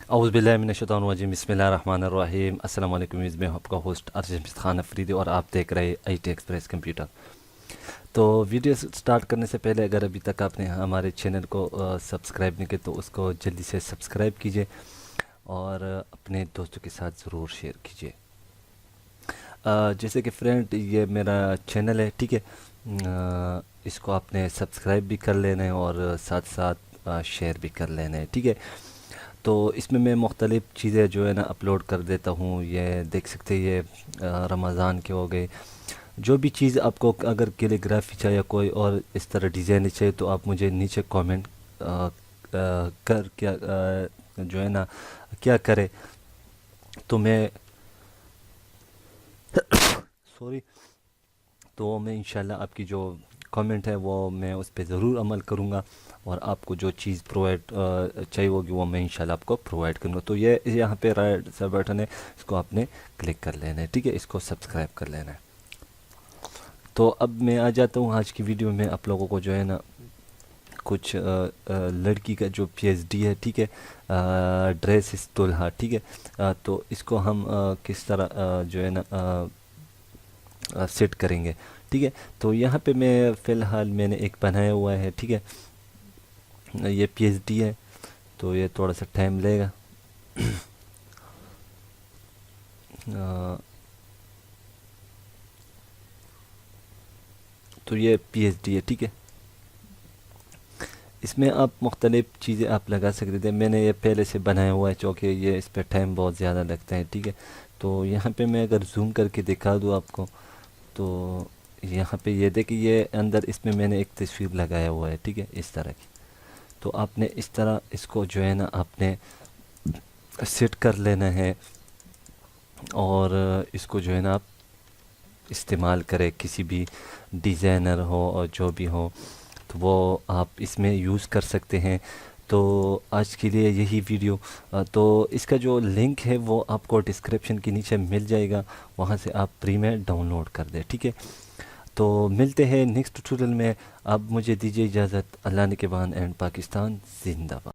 اعوذ باللہ من الشیطان الرجیم، بسم اللہ الرحمن الرحیم۔ السلام علیکم، میں ہوں آپ کا ہوسٹ ارشد خان افریدی اور آپ دیکھ رہے آئی ٹی ایکسپریس کمپیوٹر۔ تو ویڈیو سٹارٹ کرنے سے پہلے اگر ابھی تک آپ نے ہمارے چینل کو سبسکرائب نہیں کیا تو اس کو جلدی سے سبسکرائب کیجئے اور اپنے دوستوں کے ساتھ ضرور شیئر کیجئے۔ جیسے کہ فرینڈ، یہ میرا چینل ہے، ٹھیک ہے، اس کو آپ نے سبسکرائب بھی کر لینا ہے اور ساتھ ساتھ شیئر بھی کر لینا ہے، ٹھیک ہے۔ تو اس میں مختلف چیزیں جو ہے نا اپلوڈ کر دیتا ہوں، یہ دیکھ سکتے ہیں، یہ رمضان کے ہو گئے۔ جو بھی چیز آپ کو اگر کیلی گرافی چاہیے، کوئی اور اس طرح ڈیزائن چاہیے تو آپ مجھے نیچے کامنٹ کر کیا جو ہے نا کیا کرے تو میں سوری تو میں انشاءاللہ آپ کی جو کامنٹ ہے وہ میں اس پہ ضرور عمل کروں گا اور آپ کو جو چیز پرووائڈ چاہیے ہوگی وہ میں انشاءاللہ آپ کو پرووائڈ کروں گا۔ تو یہ یہاں پہ رائٹ سا بٹن ہے، اس کو آپ نے کلک کر لینا ہے، ٹھیک ہے، اس کو سبسکرائب کر لینا ہے۔ تو اب میں آ جاتا ہوں آج کی ویڈیو میں، آپ لوگوں کو جو ہے نا کچھ لڑکی کا جو پی ایچ ڈی ہے، ٹھیک ہے، ڈریس اس دولہا، ٹھیک ہے، تو اس کو ہم کس طرح جو ہے نا سیٹ کریں گے، ٹھیک ہے۔ تو یہاں پہ میں فی الحال میں نے ایک بنایا ہوا ہے، ٹھیک ہے، یہ پی ایچ ڈی ہے تو یہ تھوڑا سا ٹائم لے گا۔ تو یہ پی ایچ ڈی ہے، ٹھیک ہے، اس میں آپ مختلف چیزیں آپ لگا سکتے تھے۔ میں نے یہ پہلے سے بنایا ہوا ہے چونکہ یہ اس پہ ٹائم بہت زیادہ لگتا ہے، ٹھیک ہے۔ تو یہاں پہ میں اگر زوم کر کے دکھا دوں آپ کو تو یہاں پہ یہ دیکھیں، یہ اندر اس میں نے ایک تصویر لگایا ہوا ہے، ٹھیک ہے، اس طرح کی۔ تو آپ نے اس طرح اس کو جو ہے نا آپ نے سیٹ کر لینا ہے اور اس کو جو ہے نا آپ استعمال کریں، کسی بھی ڈیزائنر ہو اور جو بھی ہو تو وہ آپ اس میں یوز کر سکتے ہیں۔ تو آج کے لیے یہی ویڈیو، تو اس کا جو لنک ہے وہ آپ کو ڈسکرپشن کے نیچے مل جائے گا، وہاں سے آپ فری میں ڈاؤن لوڈ کر دیں، ٹھیک ہے۔ تو ملتے ہیں نیکسٹ ٹیوٹوریل میں، اب مجھے دیجیے اجازت۔ اللہ نگہبان اینڈ پاکستان زندہ باد۔